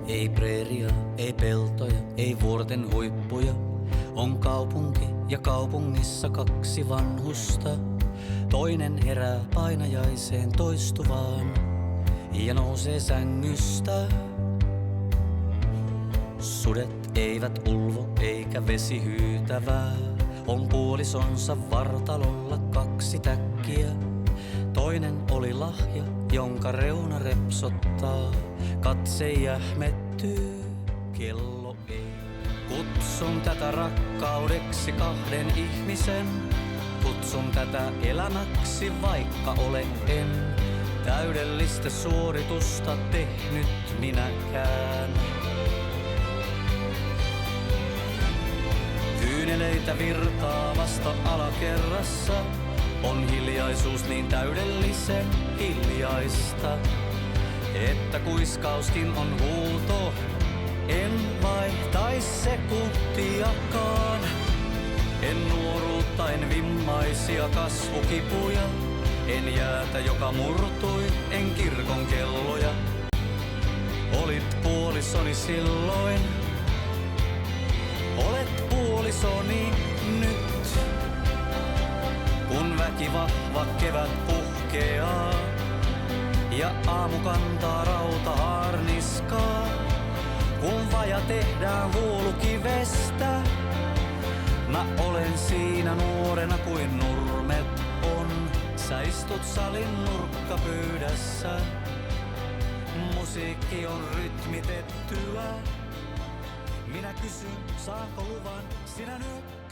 Ei preeria, ei peltoja, ei vuorten huippuja. On kaupunki ja kaupungissa kaksi vanhusta. Toinen herää painajaiseen toistuvaan ja nousee sängystä. Sudet eivät ulvo eikä vesi hyytävää. On puolisonsa vartalolla kaksi täkkiä. Toinen oli lahja, jonka reuna repsottaa. Katse jähmettyy, kello ei. Kutsun tätä rakkaudeksi kahden ihmisen. Kutsun tätä elämäksi, vaikka en täydellistä suoritusta tehnyt minäkään. Kyyneleitä virtaa vasta alakerrassa. On hiljaisuus niin täydellisen hiljaista, että kuiskauskin on huuto. En vaihtais sekuntiakaan. En nuoruutta, en vimmaisia kasvukipuja. En jäätä, joka murtui, en kirkon kelloja. Olit puolisoni silloin. Olet puolisoni nyt. Kun väki vahva kevät puhkeaa ja aamu kantaa rautaharniskaa. Kun vaja tehdään huulukivestä, mä olen siinä nuorena kuin nurmet on. Sä istut salin nurkkapöydässä, musiikki on rytmitettyä. Minä kysyn, saanko luvan sinä nyt?